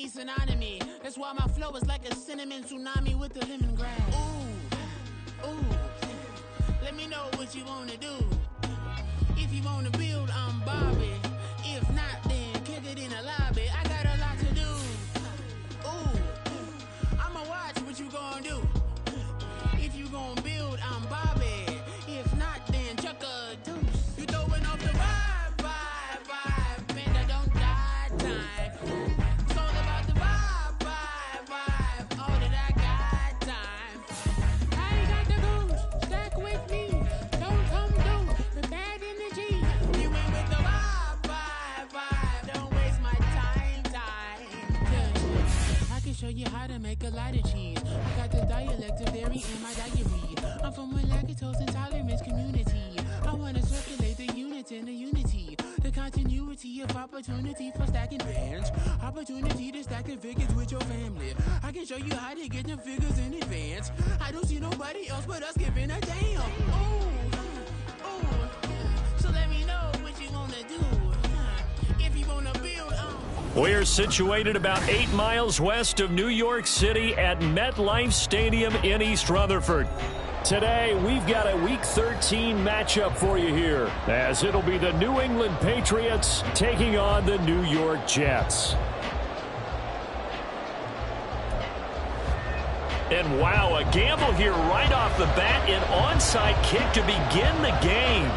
me synonymy. That's why my flow is like a cinnamon tsunami with the lemongrass. Ooh, ooh. Let me know what you wanna do. If you wanna build, I'm Bobby. If not, then kick it in the lobby. I got a lot to do. Ooh, I'ma watch what you gonna do. If you gonna build, I'm Bobby. If not, then chuck a deuce. You throwing off the vibe, man, I don't die time. It's all about the vibe, all that I got time. I ain't got the goose, stack with me. Don't come through with bad energy. You ain't with the vibe, don't waste my time. Yeah. I can show you how to make a lot of cheese. I got the dialect to vary in my diary. I'm from a lactose intolerance community. I wanna circulate the units in the unity. The continuity of opportunity for stacking bands. Opportunity to stack the figures with your family. I can show you how to get the figures in advance. I don't see nobody else but us giving a damn. Ooh. So let me know what you wanna do. If you wanna build, We're situated about 8 miles west of New York City at MetLife Stadium in East Rutherford. Today, we've got a Week 13 matchup for you here, as it'll be the New England Patriots taking on the New York Jets. And wow, a gamble here right off the bat, an onside kick to begin the game.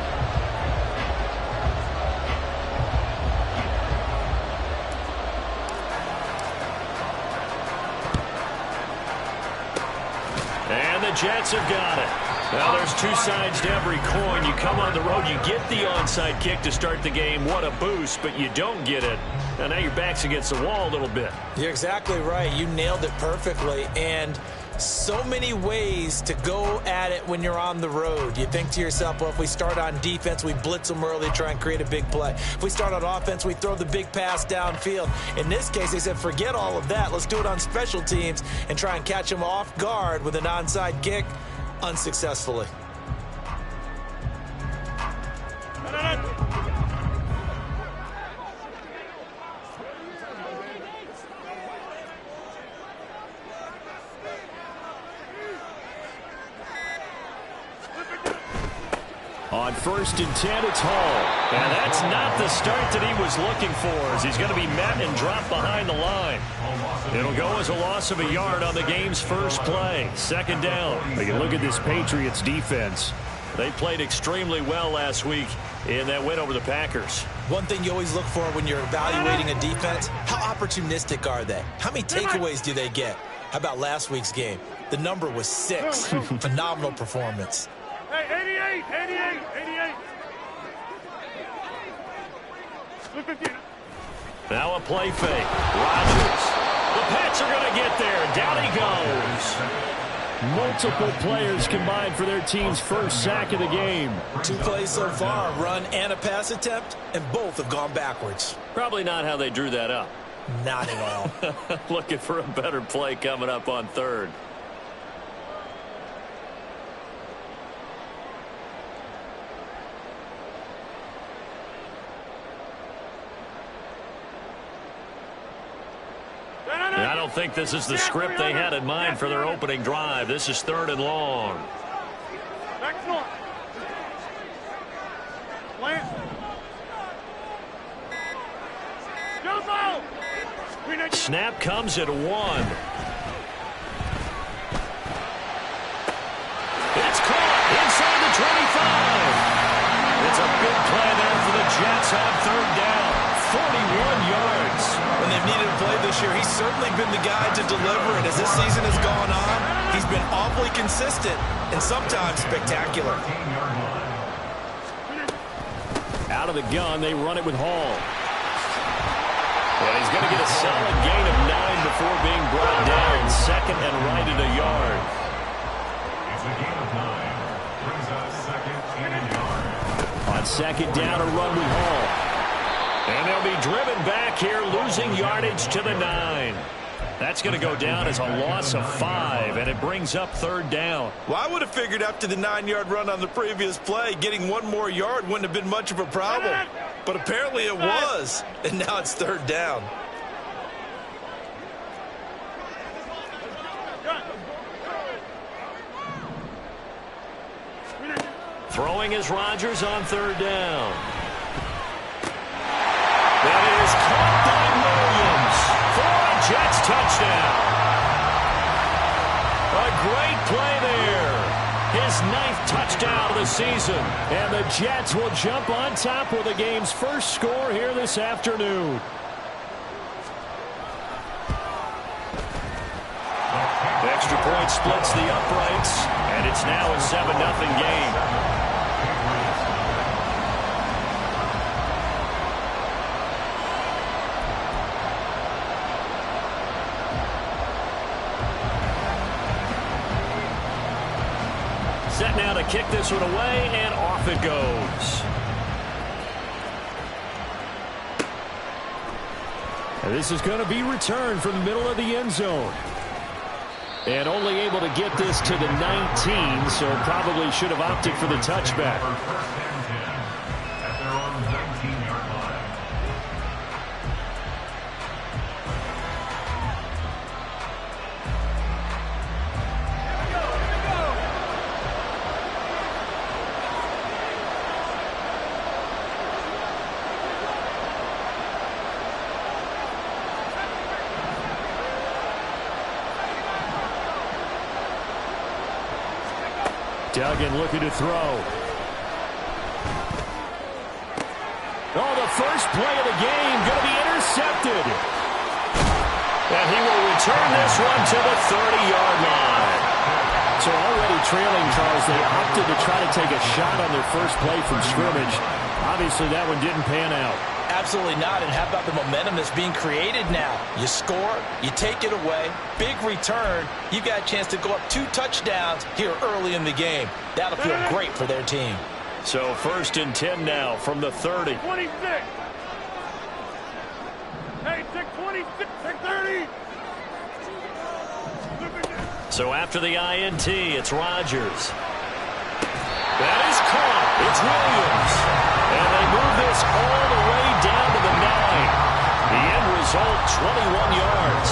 And the Jets have got it. Now, there's two sides to every coin. You come on the road, you get the onside kick to start the game. What a boost, but you don't get it. And now your back's against the wall a little bit. You're exactly right. You nailed it perfectly. And so many ways to go at it when you're on the road. You think to yourself, well, if we start on defense, we blitz them early, try and create a big play. If we start on offense, we throw the big pass downfield. In this case, they said, forget all of that. Let's do it on special teams and try and catch them off guard with an onside kick unsuccessfully. On 1st and 10, it's Hall. And that's not the start that he was looking for, as he's going to be met and dropped behind the line. It'll go as a loss of a yard on the game's first play. 2nd down. You look at this Patriots defense. They played extremely well last week in that win over the Packers. One thing you always look for when you're evaluating a defense, how opportunistic are they? How many takeaways do they get? How about last week's game? The number was 6. Phenomenal performance. Hey, 88. Now a play fake. Rodgers. The Pats are going to get there. Down he goes. Multiple players combined for their team's first sack of the game. 2 plays so far, a run and a pass attempt, and both have gone backwards. Probably not how they drew that up. Not at all. Looking for a better play coming up on 3rd. I don't think this is the script they had in mind for their opening drive. This is 3rd and long. Snap comes at 1. It's caught inside the 25. It's a big play there for the Jets on 3rd down. 41 yards. When they've needed a play this year, he's certainly been the guy to deliver it. As this season has gone on, he's been awfully consistent and sometimes spectacular. Out of the gun, they run it with Hall. And he's going to get a solid gain of 9 before being brought down. 2nd and right at a yard. It's a gain of 9. Brings us 2nd and a yard. On 2nd down, a run with Hall. And they'll be driven back here, losing yardage to the 9. That's going to go down as a loss of 5, and it brings up 3rd down. Well, I would have figured after the 9-yard run on the previous play, getting 1 more yard wouldn't have been much of a problem. But apparently it was, and now it's 3rd down. Throwing is Rodgers on third down. That is caught by Williams for a Jets touchdown. A great play there. His 9th touchdown of the season. And the Jets will jump on top with the game's first score here this afternoon. The extra point splits the uprights, and it's now a 7-0 game. Set now to kick this one away, and off it goes. And this is going to be returned from the middle of the end zone. And only able to get this to the 19, so probably should have opted for the touchback. At their own 19-yard line. Duggan looking to throw. Oh, the first play of the game going to be intercepted. And he will return this one to the 30-yard line. So already trailing, Charles, they opted to try to take a shot on their first play from scrimmage. Obviously, that one didn't pan out. Absolutely not. And how about the momentum that's being created now? You score, you take it away, big return. You got a chance to go up 2 touchdowns here early in the game. That'll feel great for their team. So 1st and 10 now from the 30. 26. Hey, take 26, take 30. So after the INT, it's Rodgers. That is caught. It's Williams. And they move this all the way down to the 9. The end result, 21 yards.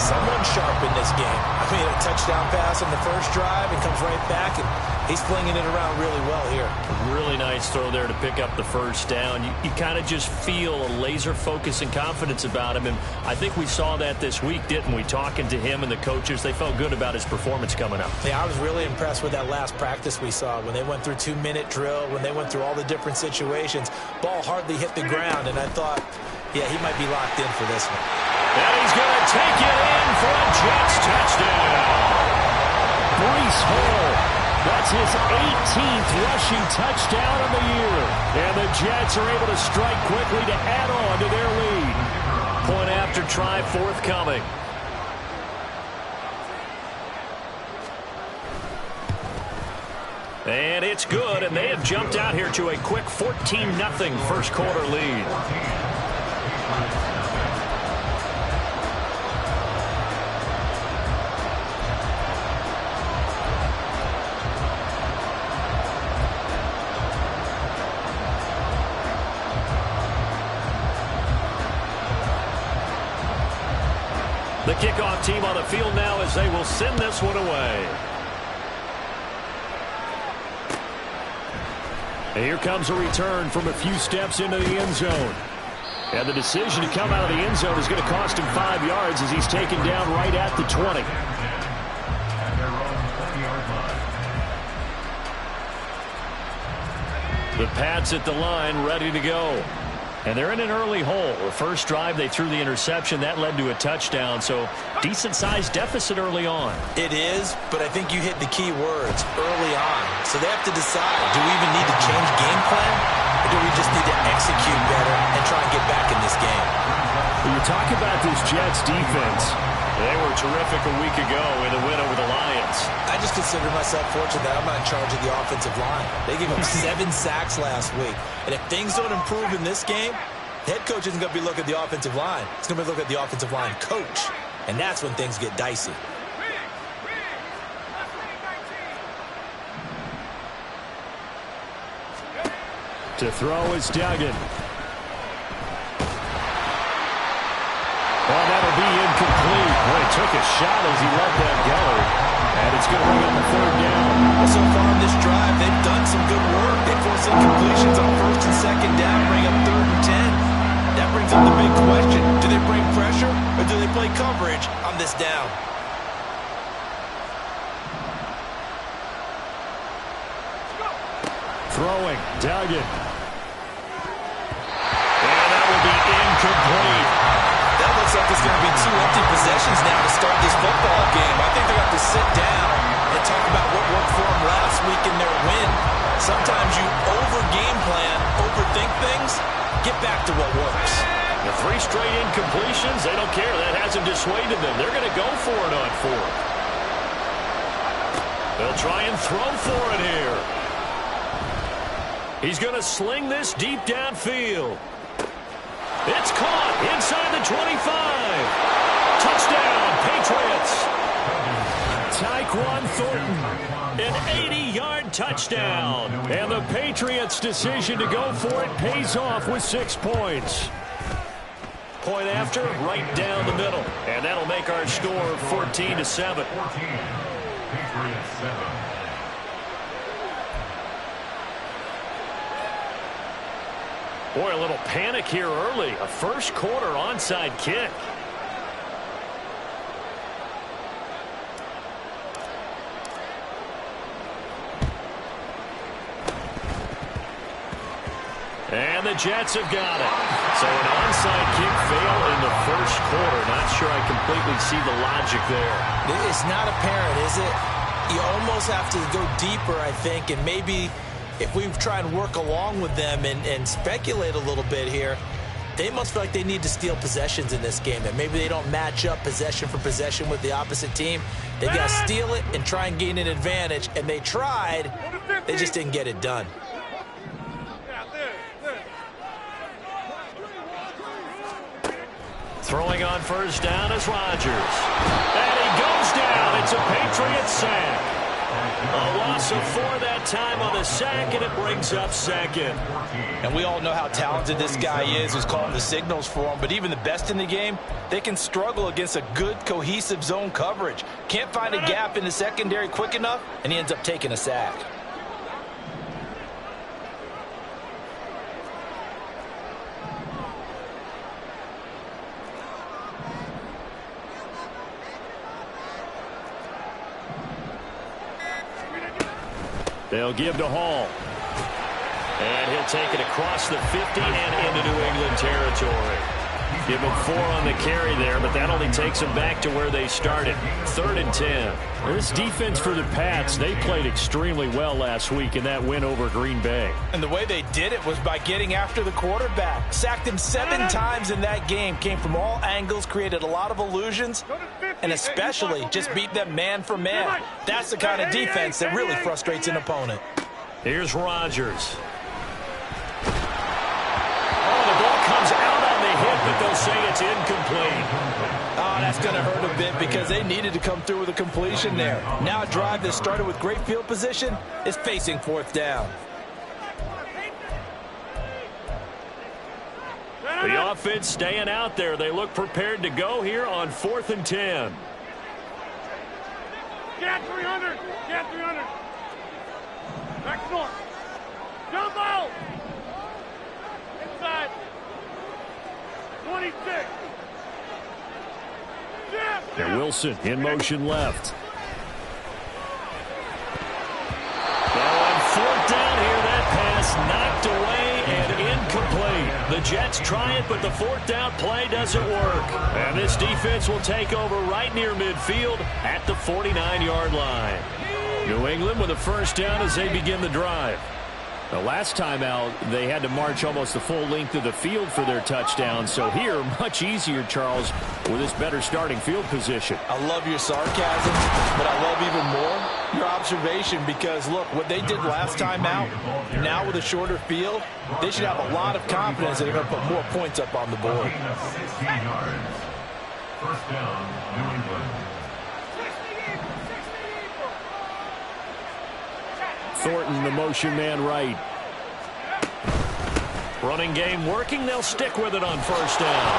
Someone sharp in this game. I mean, a touchdown pass on the first drive and comes right back, and he's flinging it around really well here. Really nice throw there to pick up the first down. You kind of just feel a laser focus and confidence about him, and I think we saw that this week, didn't we? Talking to him and the coaches, they felt good about his performance coming up. Yeah, I was really impressed with that last practice we saw when they went through 2-minute drill, when they went through all the different situations. Ball hardly hit the ground, and I thought, yeah, he might be locked in for this one. And he's going to take it in for a Jets touchdown. Breece Hall. That's his 18th rushing touchdown of the year. And the Jets are able to strike quickly to add on to their lead. Point after try forthcoming. And it's good, and they have jumped out here to a quick 14-0 first quarter lead. The kickoff team on the field now as they will send this one away. And here comes a return from a few steps into the end zone. And the decision to come out of the end zone is going to cost him 5 yards as he's taken down right at the 20. At their own 20-yard line. The Pats at the line ready to go. And they're in an early hole. The first drive, they threw the interception. That led to a touchdown, so decent-sized deficit early on. It is, but I think you hit the key words early on. So they have to decide, do we even need to change game plan, or do we just need to execute better and try and get back in this game? When you talk about this Jets defense, they were terrific a week ago in the win over the Lions. I just consider myself fortunate that I'm not in charge of the offensive line. They gave up 7 sacks last week. And if things don't improve in this game, head coach isn't going to be looking at the offensive line. He's going to be looking at the offensive line coach. And that's when things get dicey. To throw is Duggan. Well, that'll be incomplete. Boy, he took a shot as he let that go. And it's going to bring up a third down. Well, so far on this drive, they've done some good work. They forced incompletions on first and second down, bring up 3rd and 10. That brings up the big question. Do they bring pressure or do they play coverage on this down? Throwing, Duggan. And that will be incomplete. That looks like it's going to be 2 empty possessions now to start this football game. I think they're going to have to sit down and talk about what worked for them last week in their win. Sometimes you over-game plan, overthink things, get back to what works. The 3 straight incompletions, they don't care. That hasn't dissuaded them. They're going to go for it on 4th. They'll try and throw for it here. He's going to sling this deep downfield. It's caught inside the 25. Touchdown, Patriots. Tyquan Thornton, an 80-yard touchdown. And the Patriots' decision to go for it pays off with 6 points. Point after, right down the middle. And that'll make our score 14-7. 14. Patriots 7. Boy, a little panic here early. A first quarter onside kick. And the Jets have got it. So an onside kick fail in the first quarter. Not sure I completely see the logic there. It's not apparent, is it? You almost have to go deeper, I think, and maybe if we try and work along with them and speculate a little bit here, they must feel like they need to steal possessions in this game, and maybe they don't match up possession for possession with the opposite team. They got to steal it and try and gain an advantage, and they tried. They just didn't get it done. Throwing on first down is Rodgers. And he goes down. It's a Patriot sack. A loss of 4 that time on the sack, and it brings up 2nd. And we all know how talented this guy is, who's calling the signals for him. But even the best in the game, they can struggle against a good, cohesive zone coverage. Can't find a gap in the secondary quick enough, and he ends up taking a sack. They'll give to Hall. And he'll take it across the 50 and into New England territory. Give him 4 on the carry there, but that only takes them back to where they started. 3rd and 10. This defense for the Pats, they played extremely well last week in that win over Green Bay. And the way they did it was by getting after the quarterback. Sacked him 7 times in that game. Came from all angles, created a lot of illusions, and especially just beat them man for man. That's the kind of defense that really frustrates an opponent. Here's Rodgers. Oh, the ball comes out on the hit, but they'll say it's incomplete. Oh, that's going to hurt a bit because they needed to come through with a completion there. Now a drive that started with great field position is facing 4th down. The offense staying out there. They look prepared to go here on 4th and 10. Get 300. Get 300. Back north. Jump out. Inside. 26. And Wilson in motion left. Now on 4th down here, that pass knocked away and incomplete. The Jets try it, but the 4th down play doesn't work. And this defense will take over right near midfield at the 49-yard line. New England with a first down as they begin the drive. The last time out, they had to march almost the full length of the field for their touchdown. So here, much easier, Charles, with this better starting field position. I love your sarcasm, but I love even more your observation because, look, what they did last time out, now with a shorter field, they should have a lot of confidence that they're going to put more points up on the board. 16 yards. First down, New England. Thornton, the motion man right. Running game working. They'll stick with it on first down.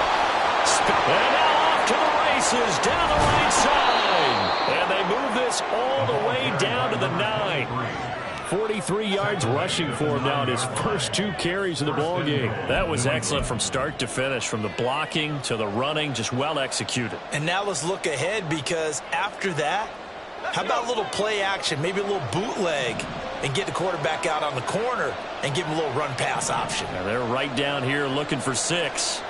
And now off to the races down the right side. And they they move this all the way down to the 9. 43 yards rushing for him now in his first 2 carries of the ballgame. That was excellent from start to finish, from the blocking to the running, just well executed. And now let's look ahead, because after that, how about a little play action, maybe a little bootleg, and get the quarterback out on the corner and give him a little run-pass option. Now they're right down here looking for 6.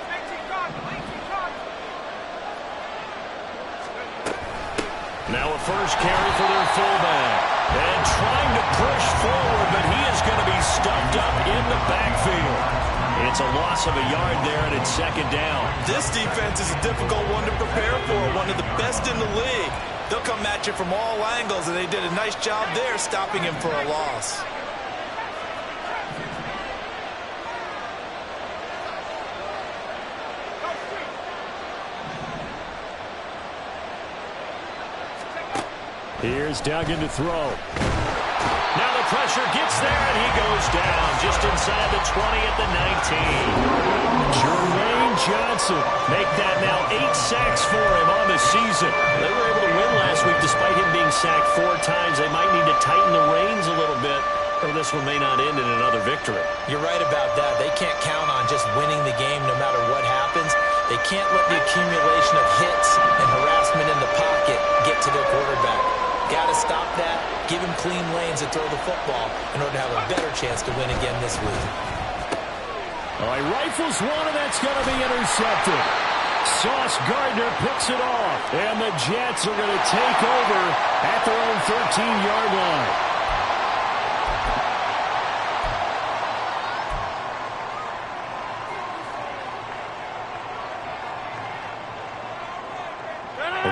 Now a first carry for their fullback. And trying to push forward, but he is going to be stuffed up in the backfield. It's a loss of a yard there, and it's 2nd down. This defense is a difficult one to prepare for, one of the best in the league. They'll come at you from all angles, and they did a nice job there stopping him for a loss. Here's Duggan to throw. Now the pressure gets there, and he goes down just inside the 20 at the 19. Jermaine Johnson make that now 8 sacks for him on the season. They were able to win last week despite him being sacked 4 times. They might need to tighten the reins a little bit, or this one may not end in another victory. You're right about that. They can't count on just winning the game no matter what happens. They can't let the accumulation of hits and harassment in the pocket get to their quarterback. Got to stop that, give him clean lanes to throw the football in order to have a better chance to win again this week. All right, rifles one, and that's going to be intercepted. Sauce Gardner picks it off, and the Jets are going to take over at their own 13-yard line.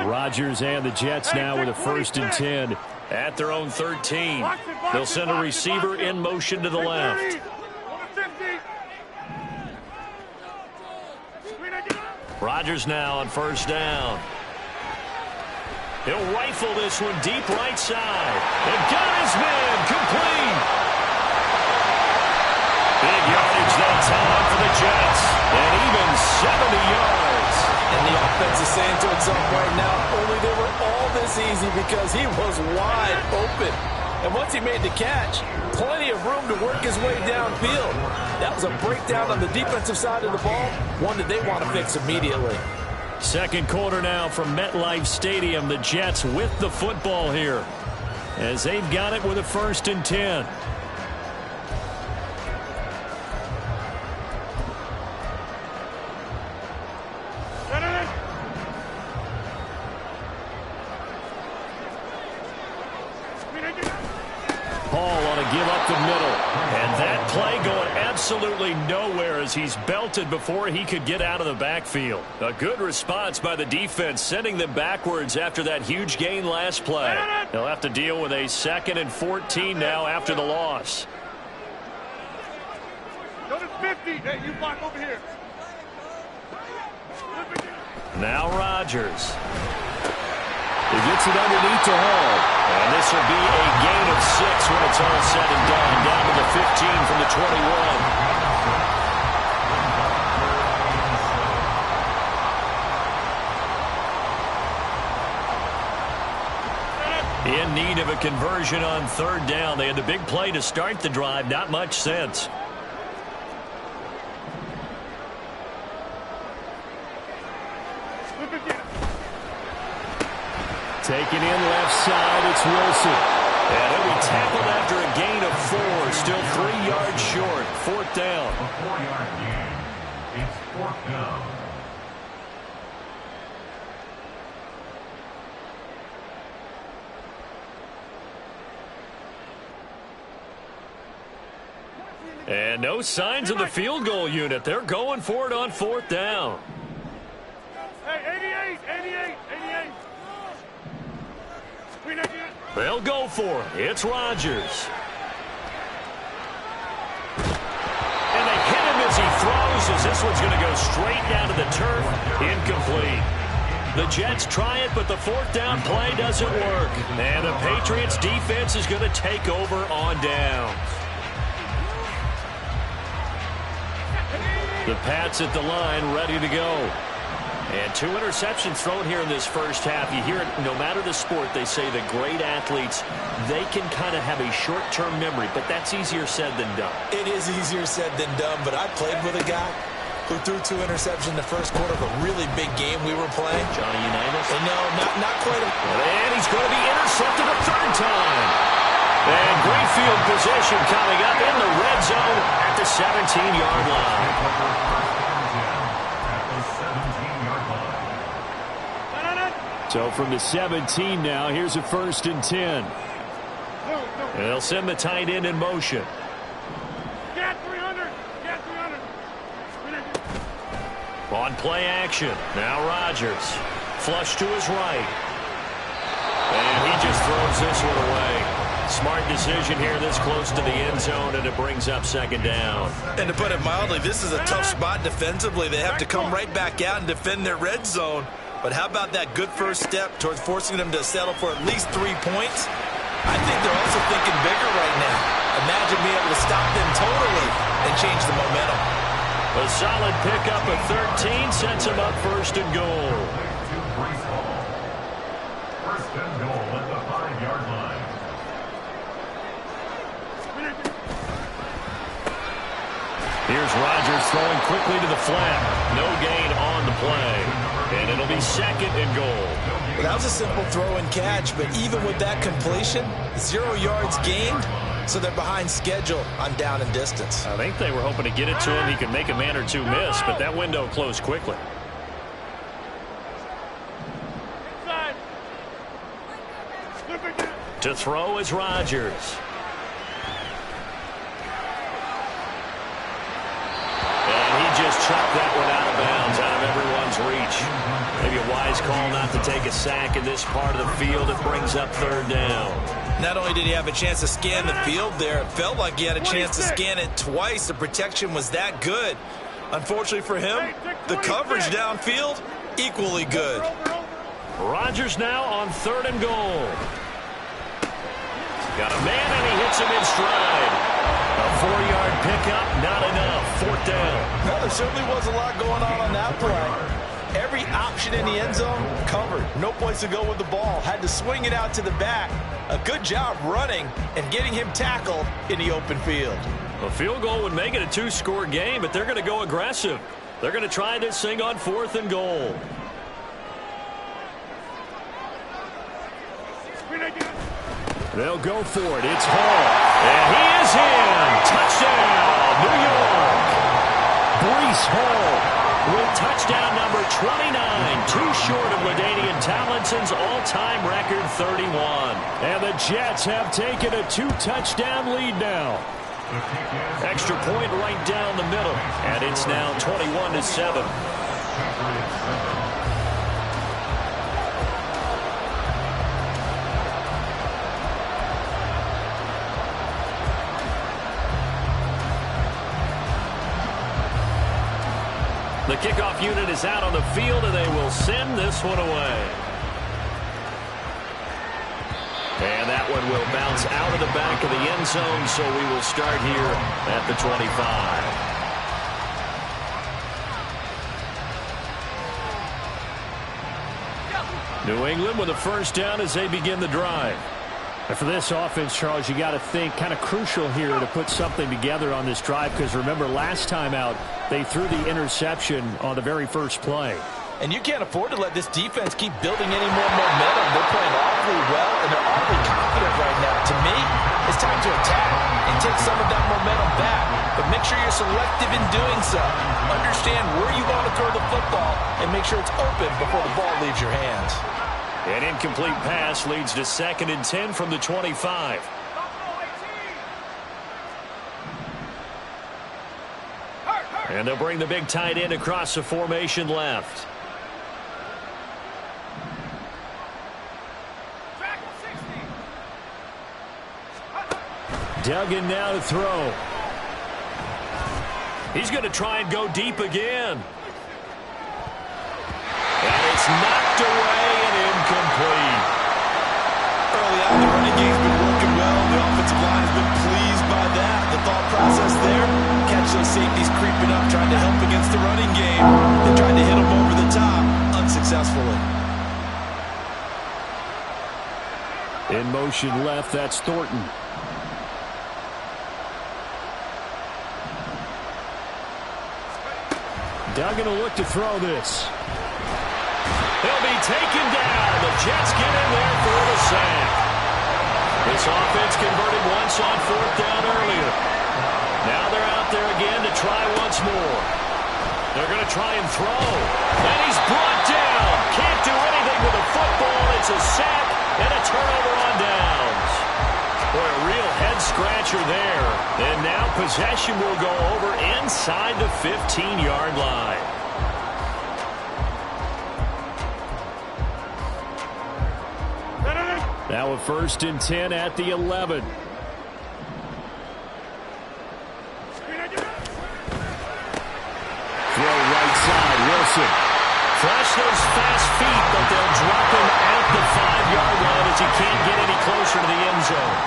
Rodgers and the Jets now with a 1st and 10 at their own 13. They'll send a receiver in motion to the left. Rodgers now on 1st down. He'll rifle this one deep right side. And got his man complete. Big yardage that time for the Jets. And even 70 yards. And the offense is saying to itself right now, only they were all this easy because he was wide open. And once he made the catch, plenty of room to work his way downfield. That was a breakdown on the defensive side of the ball, one that they want to fix immediately. 2nd quarter now from MetLife Stadium. The Jets with the football here as they've got it with a 1st and 10. Hall on a give up the middle. And that play going absolutely nowhere as he's belted before he could get out of the backfield. A good response by the defense, sending them backwards after that huge gain last play. They'll have to deal with a 2nd and 14 now after the loss. Go to 50. Hey, you block over here. Now Rodgers. He gets it underneath to Hall. And this will be a gain of 6 when it's all said and done. Down to the 15 from the 21. In need of a conversion on 3rd down. They had the big play to start the drive. Not much sense. Taken in left side, it's Wilson. And he'll be tackled after a gain of 4. Still 3 yards short. 4th down. A 4-yard gain. It's 4th down. And no signs of the field goal unit. They're going for it on 4th down. Hey, 88. They'll go for it. It's Rodgers. And they hit him as he throws, as this one's going to go straight down to the turf. Incomplete. The Jets try it, but the 4th down play doesn't work. And the Patriots defense is going to take over on down. The Pats at the line, ready to go. And 2 interceptions thrown here in this first half. You hear it, no matter the sport, they say the great athletes, they can kind of have a short-term memory, but that's easier said than done. It is easier said than done, but I played with a guy who threw 2 interceptions in the first quarter of a really big game we were playing. Johnny Unitas? No, not quite. And he's going to be intercepted a 3rd time. And great field position coming up in the red zone at the 17-yard line. So from the 17 now, here's a 1st and 10. And they'll send the tight end in motion. Get 300. Get 300. On play action. Now Rodgers. Flush to his right. And he just throws this one away. Smart decision here this close to the end zone, and it brings up 2nd down. And to put it mildly, this is a tough spot defensively. They have to come right back out and defend their red zone. But how about that good first step towards forcing them to settle for at least 3 points? I think they're also thinking bigger right now. Imagine being able to stop them totally and change the momentum. A solid pickup of 13 sets him up 1st and goal. 1st and goal at the 5-yard line. Here's Rodgers throwing quickly to the flat. No gain on the play. And it'll be 2nd and goal. Well, that was a simple throw and catch, but even with that completion, 0 yards gained, so they're behind schedule on down and distance. I think they were hoping to get it to him. He could make a man or 2 miss, but that window closed quickly. To throw is Rodgers. Just chucked that one out of bounds, out of everyone's reach. Maybe a wise call not to take a sack in this part of the field. It brings up 3rd down. Not only did he have a chance to scan the field there, it felt like he had a chance to scan it twice. The protection was that good. Unfortunately for him, the coverage downfield, equally good. Rodgers now on 3rd and goal. Got a man, and he hits him in stride. A 4-yard pickup, not enough. 4th down. No, there certainly was a lot going on that play. Every option in the end zone covered. No place to go with the ball. Had to swing it out to the back. A good job running and getting him tackled in the open field. A field goal would make it a 2-score game, but they're going to go aggressive. They're going to try this thing on 4th and goal. They'll go for it. It's Hall. And he is in. Touchdown, New York. Breece Hall with touchdown number 29. Too short of LaDainian Tomlinson's all-time record 31. And the Jets have taken a 2-touchdown lead now. Extra point right down the middle. And it's now 21-7. The kickoff unit is out on the field, and they will send this one away. And that one will bounce out of the back of the end zone, so we will start here at the 25. New England with a 1st down as they begin the drive. And for this offense, Charles, you got to think kind of crucial here to put something together on this drive, because remember last time out they threw the interception on the very first play. And you can't afford to let this defense keep building any more momentum. They're playing awfully well, and they're awfully confident right now. To me, it's time to attack and take some of that momentum back. But make sure you're selective in doing so. Understand where you want to throw the football and make sure it's open before the ball leaves your hands. An incomplete pass leads to 2nd and 10 from the 25. And they'll bring the big tight end across the formation left. Duggan now to throw. He's going to try and go deep again. And it's knocked away and incomplete. Early on, the running game's been working well. The offensive line has been pleased by that. The thought process there, catch those safeties creeping up, trying to help against the running game. They tried to hit them over the top. successfully. In motion left, that's Thornton. Duggan will look to throw this. He'll be taken down. The Jets get in there for the sack. This offense converted once on 4th down earlier. Now they're out there again to try once more. They're going to try and throw. And he's brought down. Can't do anything with the football. It's a sack and a turnover on downs. Boy, a real head-scratcher there. And now possession will go over inside the 15-yard line. Now a 1st and 10 at the 11. Throw right side, Wilson. Flash those fast feet, but they'll drop him at the 5-yard line as he can't get any closer to the end zone.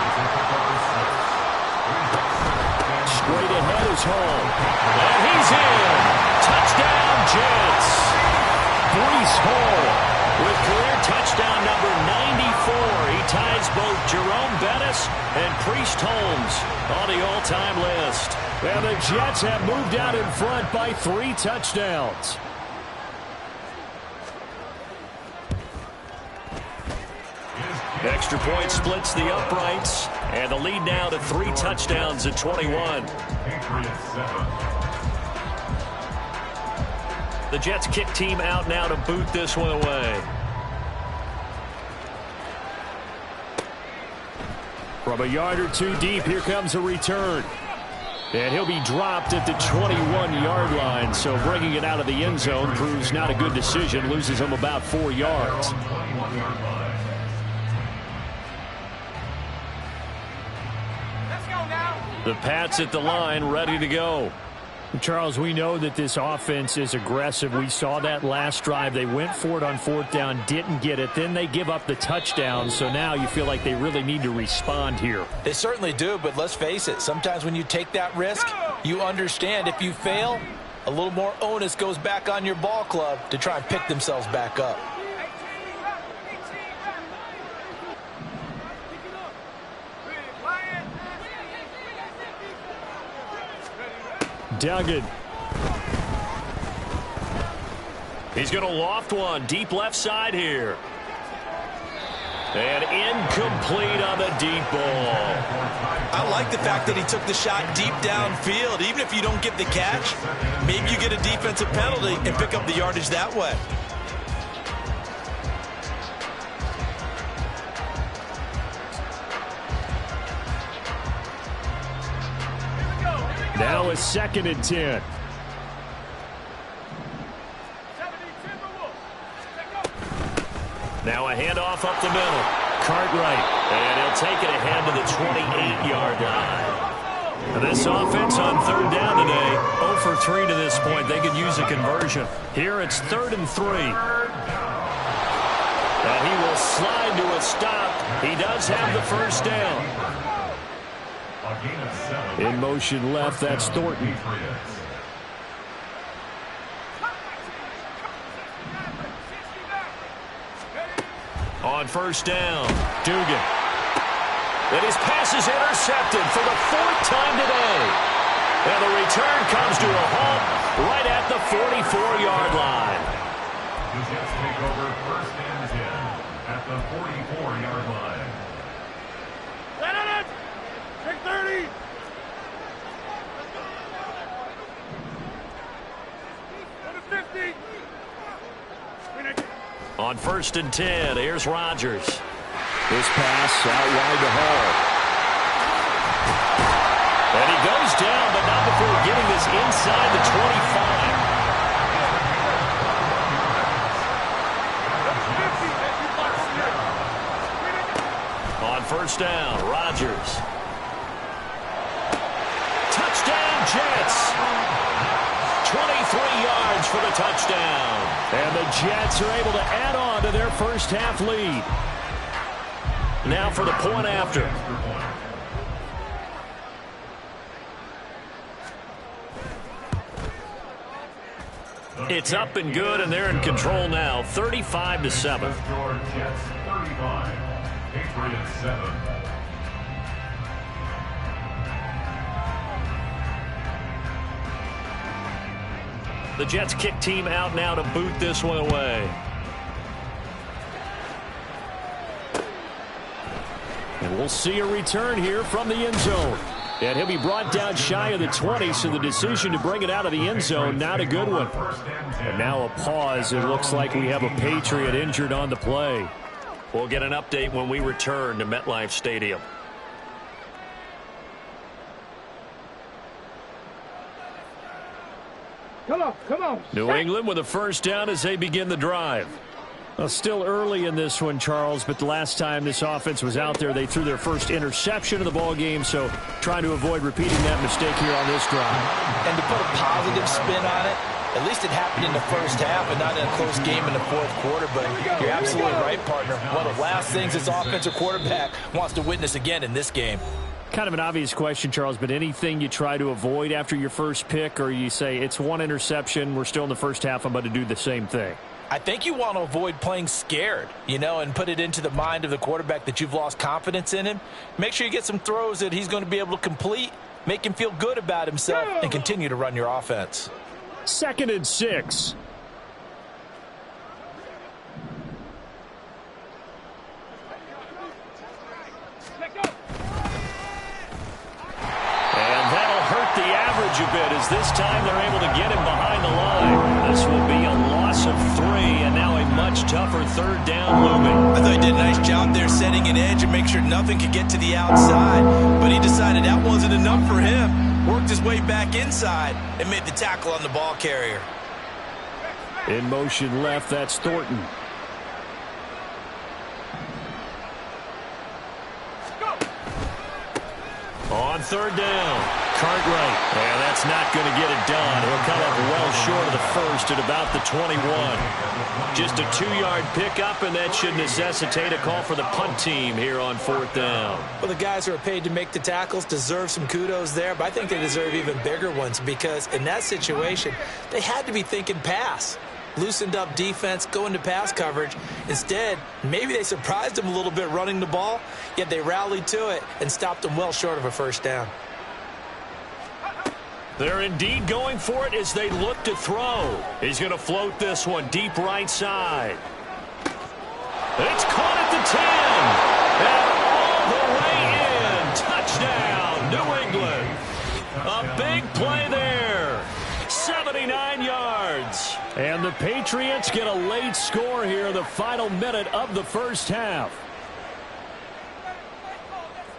Straight ahead is Hall. And he's in. Touchdown, Jets. Breece Hall with career touchdown number 94. He ties both Jerome Bettis and Priest Holmes on the all-time list. And the Jets have moved out in front by 3 touchdowns. Extra point splits the uprights, and the lead now to 3 touchdowns at 21. The Jets kick team out now to boot this one away. From a yard or 2 deep, here comes a return. And he'll be dropped at the 21-yard line, so bringing it out of the end zone proves not a good decision, loses him about 4 yards. The Pats at the line, ready to go. Charles, we know that this offense is aggressive. We saw that last drive. They went for it on 4th down, didn't get it. Then they give up the touchdown, so now you feel like they really need to respond here. They certainly do, but let's face it. Sometimes when you take that risk, you understand if you fail, a little more onus goes back on your ball club to try and pick themselves back up. Duggan. He's going to loft one deep left side here. And incomplete on the deep ball. I like the fact that he took the shot deep downfield. Even if you don't get the catch, maybe you get a defensive penalty and pick up the yardage that way. Now a 2nd and 10. Now a handoff up the middle. Cartwright. And he'll take it ahead to the 28-yard line. This offense on 3rd down today, 0 for 3 to this point. They could use a conversion. Here it's 3rd and 3. And he will slide to a stop. He does have the 1st down. In motion left, that's Thornton. On 1st down, Dugan. And his pass is intercepted for the 4th time today. And the return comes to a halt right at the 44-yard line. The Jets take over 1st and 10 at the 44-yard line. Let it! Take 30! Go to 50! On 1st and 10, here's Rodgers. This pass out wide to Hall. And he goes down, but not before getting this inside the 25. On 1st down, Rodgers. Touchdown, Jets. 23 yards for the touchdown. And the Jets are able to add on to their first half lead. Now for the point after. It's up and good, and they're in control now, 35-7. Your Jets 35, Patriots 7. The Jets kick team out now to boot this one away. And we'll see a return here from the end zone. And he'll be brought down shy of the 20, so the decision to bring it out of the end zone, not a good one. And now a pause. It looks like we have a Patriot injured on the play. We'll get an update when we return to MetLife Stadium. Come on. New England with a first down as they begin the drive. Well, still early in this one, Charles, but the last time this offense was out there, they threw their first interception of the ball game, so trying to avoid repeating that mistake here on this drive. And to put a positive spin on it, at least it happened in the first half and not in a close game in the fourth quarter, but you're absolutely right, partner. One of the last things this offensive quarterback wants to witness again in this game. Kind of an obvious question, Charles, but anything you try to avoid after your first pick, or you say it's one interception, we're still in the first half, I'm about to do the same thing? I think you want to avoid playing scared, and put it into the mind of the quarterback that you've lost confidence in him. Make sure you get some throws that he's going to be able to complete, make him feel good about himself, and continue to run your offense. 2nd and 6. The average a bit as this time they're able to get him behind the line. This will be a loss of 3 and now a much tougher 3rd down looming. I thought he did a nice job there setting an edge and make sure nothing could get to the outside, but he decided that wasn't enough for him. Worked his way back inside and made the tackle on the ball carrier. In motion left, that's Thornton. On 3rd down. Cartwright. And that's not going to get it done. He'll come up well short of the first at about the 21. Just a 2-yard pickup, and that should necessitate a call for the punt team here on 4th down. Well, the guys who are paid to make the tackles deserve some kudos there, but I think they deserve even bigger ones because in that situation, they had to be thinking pass. Loosened up defense, going to pass coverage. Instead, maybe they surprised them a little bit running the ball, yet they rallied to it and stopped them well short of a first down. They're indeed going for it as they look to throw. He's going to float this one deep right side. It's caught at the 10. And all the way in. Touchdown, New England. A big play there. 79 yards. And the Patriots get a late score here, the final minute of the first half.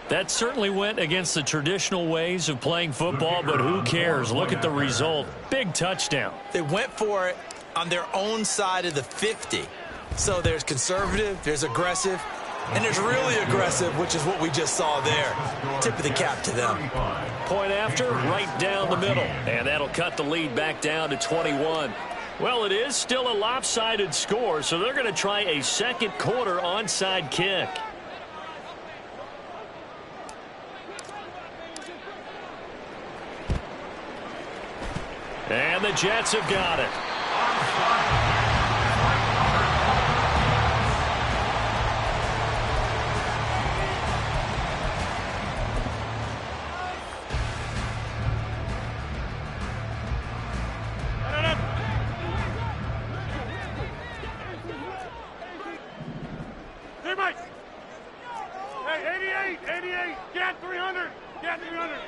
That certainly went against the traditional ways of playing football, but who cares? Look at the result. Big touchdown. They went for it on their own side of the 50. So there's conservative, there's aggressive, and there's really aggressive, which is what we just saw there. Tip of the cap to them. Point after, right down the middle. And that'll cut the lead back down to 21. Well, it is still a lopsided score, so they're going to try a second quarter onside kick. And the Jets have got it. Hey, 88, get 300, get 300.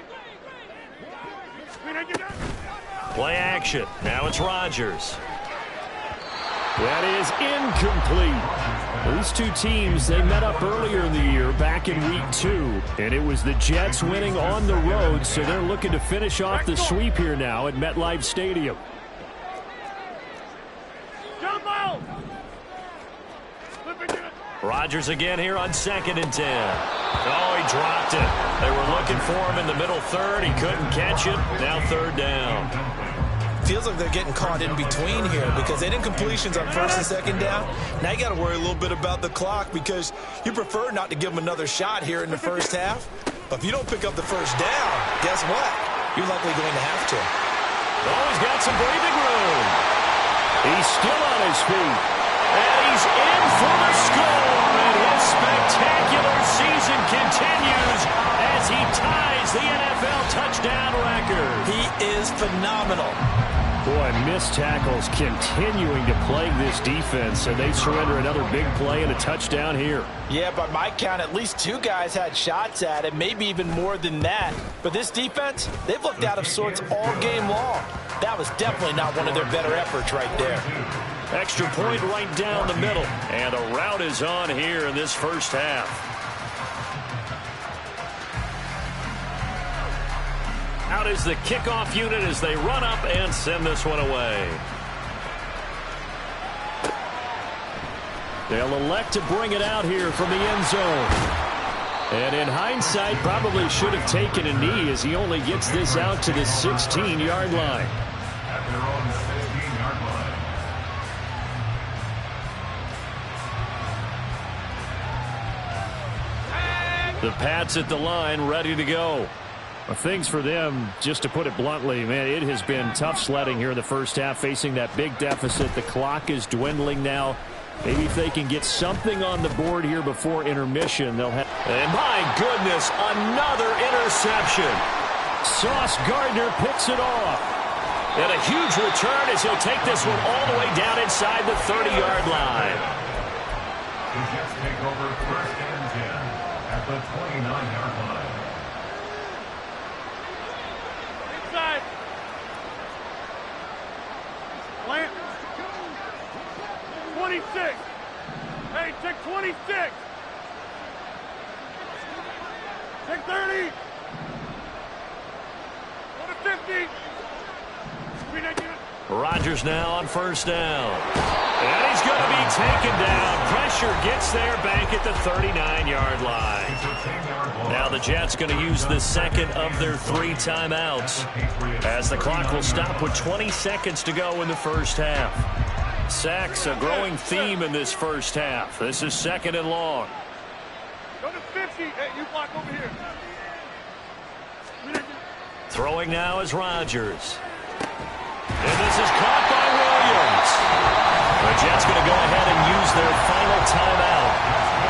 Play action. Now it's Rodgers. That is incomplete. These two teams, they met up earlier in the year, back in week 2, and it was the Jets winning on the road, so they're looking to finish off the sweep here now at MetLife Stadium. Jump out! Rodgers again here on 2nd and 10. Oh, he dropped it. They were looking for him in the middle third. He couldn't catch it. Now 3rd down. Feels like they're getting caught in between here because they didn't completions on 1st and 2nd down. Now you got to worry a little bit about the clock because you prefer not to give them another shot here in the first half. But if you don't pick up the first down, guess what? You're likely going to have to. Oh, he's got some breathing room. He's still on his feet. And he's in for the score. And his spectacular season continues as he ties the NFL touchdown record. He is phenomenal. Boy, missed tackles continuing to plague this defense, and they surrender another big play and a touchdown here. Yeah, by my count, at least 2 guys had shots at it, maybe even more than that. But this defense, they've looked out of sorts all game long. That was definitely not one of their better efforts right there. Extra point right down the middle. And a rout is on here in this first half. Out is the kickoff unit as they run up and send this one away. They'll elect to bring it out here from the end zone. And in hindsight, probably should have taken a knee as he only gets this out to the 16-yard line. At their own 16-yard line. The Pats at the line, ready to go. Well, things for them, just to put it bluntly, man, it has been tough sledding here in the first half, facing that big deficit. The clock is dwindling now. Maybe if they can get something on the board here before intermission, they'll have... And my goodness, another interception. Sauce Gardner picks it off. And a huge return as he'll take this one all the way down inside the 30-yard line. The Jets take over 1st and 10 at the 29-yard line. Inside. Plant. 26. Hey, check 26. Check 30. Go to 50. Rodgers now on first down. And he's going to be taken down. Pressure gets there back at the 39-yard line. Now the Jets going to use the second of their 3 timeouts as the clock will stop with 20 seconds to go in the first half. Sacks a growing theme in this first half. This is 2nd and long. Go to 50. Hey, you block over here. Throwing now is Rodgers. And this is caught by Williams. The Jets going to go ahead and use their final timeout.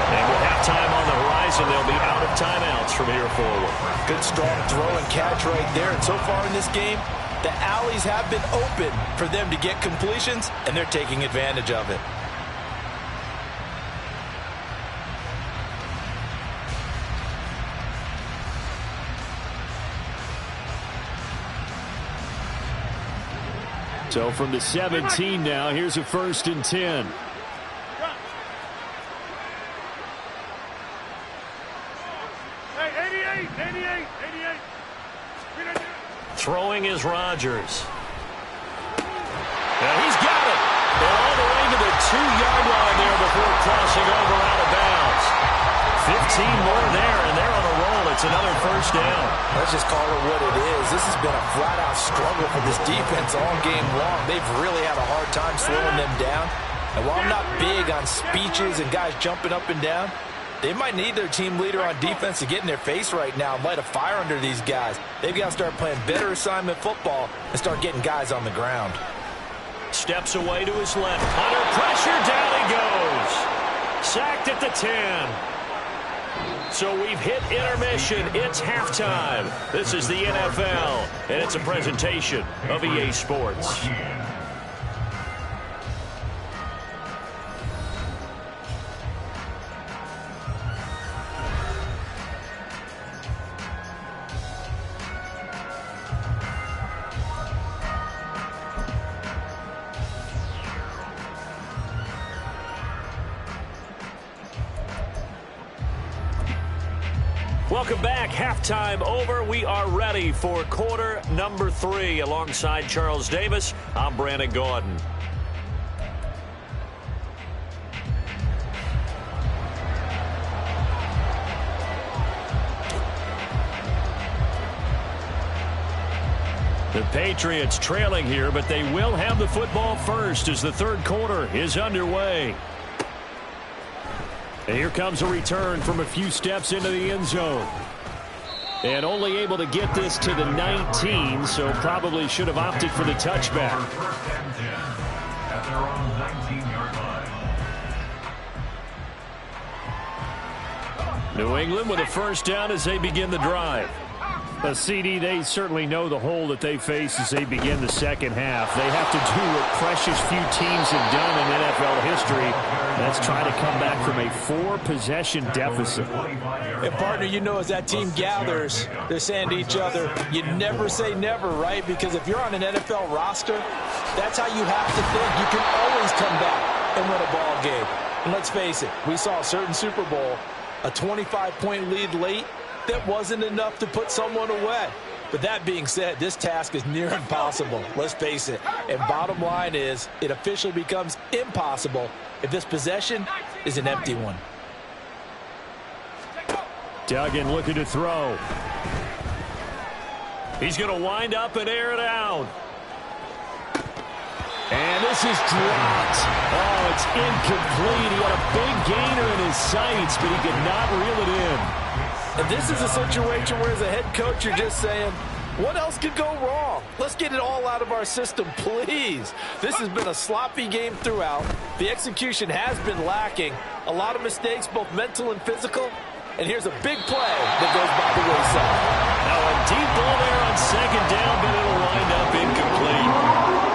And with halftime on the horizon, they'll be out of timeouts from here forward. Good strong throw and catch right there. And so far in this game, the alleys have been open for them to get completions, and they're taking advantage of it. So from the 17 now, here's a 1st and 10. Hey, 88. Throwing is Rodgers. And he's got it. They're all the way to the 2-yard line there before crossing over out of bounds. 15 more there, and they're on a roll. It's another first down. Let's just call it what it is. This has been a flat-out struggle for this defense all game long. They've really had a hard time slowing them down. And while I'm not big on speeches and guys jumping up and down, they might need their team leader on defense to get in their face right now and light a fire under these guys. They've got to start playing better assignment football and start getting guys on the ground. Steps away to his left. Under pressure, down he goes. Sacked at the 10. So we've hit intermission. It's halftime. This is the NFL, and it's a presentation of EA Sports. Welcome back. Halftime over. We are ready for quarter number 3. Alongside Charles Davis, I'm Brandon Gordon. The Patriots trailing here, but they will have the football first as the third quarter is underway. And here comes a return from a few steps into the end zone. And only able to get this to the 19, so probably should have opted for the touchback. New England with a first down as they begin the drive. A CD, they certainly know the hole that they face as they begin the second half. They have to do what precious few teams have done in NFL history. That's try to come back from a 4-possession deficit. And, partner, you know, as that team gathers, they're saying to each other, you never say never, right? Because if you're on an NFL roster, that's how you have to think. You can always come back and win a ball game. And let's face it, we saw a certain Super Bowl, a 25-point lead late, that wasn't enough to put someone away. But that being said, this task is near impossible. Let's face it. And bottom line is, it officially becomes impossible if this possession is an empty one. Duggan looking to throw. He's going to wind up and air it out. And this is dropped. Oh, it's incomplete. He had a big gainer in his sights, but he could not reel it in. And this is a situation where as a head coach, you're just saying, what else could go wrong? Let's get it all out of our system, please. This has been a sloppy game throughout. The execution has been lacking. A lot of mistakes, both mental and physical. And here's a big play that goes by the wayside. Now a deep ball there on second down, but it'll wind up incomplete.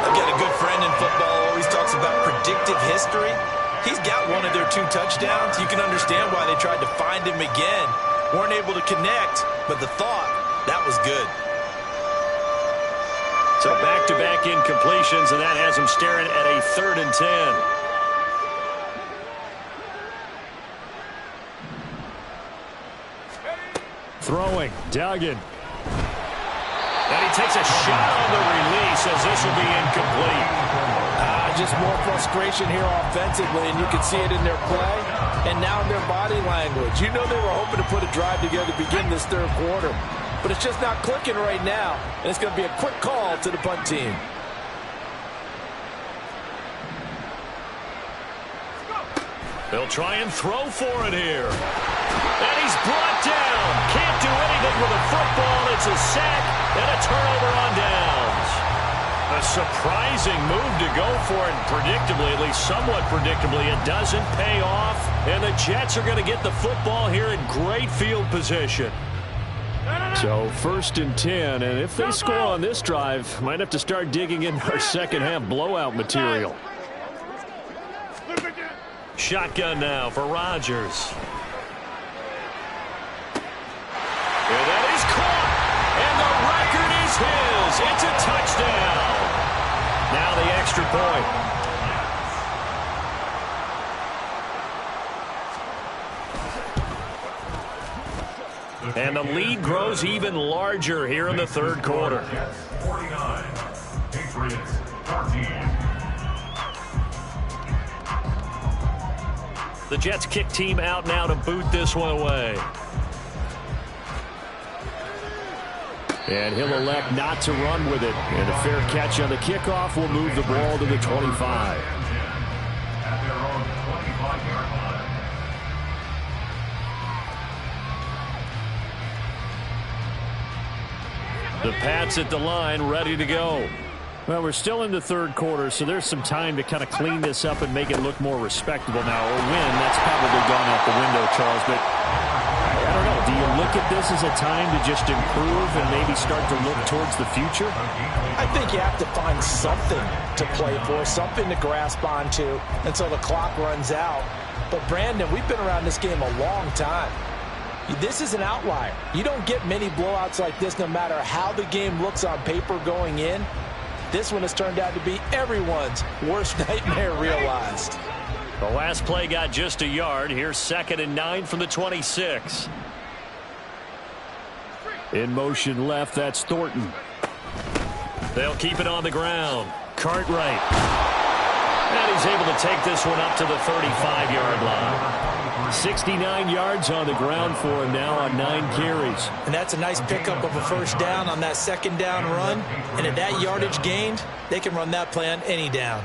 I've got a good friend in football who always talks about predictive history. He's got one of their 2 touchdowns. You can understand why they tried to find him again. Weren't able to connect, but the thought, that was good. So back-to-back incompletions, and that has him staring at a 3rd and 10. Throwing, Duggan. And he takes a shot on the release as this will be incomplete. Just more frustration here offensively, and you can see it in their play and now in their body language. You know they were hoping to put a drive together to begin this 3rd quarter, but it's just not clicking right now, and it's going to be a quick call to the punt team. They'll try and throw for it here. And he's brought down. Can't do anything with a football. It's a sack and a turnover on downs. A surprising move to go for it, and predictably, at least somewhat predictably, it doesn't pay off. And the Jets are going to get the football here in great field position. So 1st and 10, and if they score on this drive, might have to start digging in our second half blowout material. Shotgun now for Rodgers. And that is caught, and the record is his. It's a touchdown. Now the extra point. And the lead grows even larger here in the 3rd quarter. 49, Patriots 13. The Jets kick team out now to boot this one away. And he'll elect not to run with it. And a fair catch on the kickoff will move the ball to the 25. At their own 25-yard line. The Pats at the line, ready to go. Well, we're still in the 3rd quarter, so there's some time to kind of clean this up and make it look more respectable now. A win, that's probably gone out the window, Charles, but I don't know. Do you look at this as a time to just improve and maybe start to look towards the future? I think you have to find something to play for, something to grasp onto until the clock runs out. But, Brandon, we've been around this game a long time. This is an outlier. You don't get many blowouts like this no matter how the game looks on paper going in. This one has turned out to be everyone's worst nightmare realized. The last play got just a yard. Here's 2nd and 9 from the 26. In motion left, that's Thornton. They'll keep it on the ground. Cartwright. And he's able to take this one up to the 35-yard line. 69 yards on the ground for him now on 9 carries. And that's a nice pickup of a first down on that 2nd down run. And at that yardage gained, they can run that play on any down.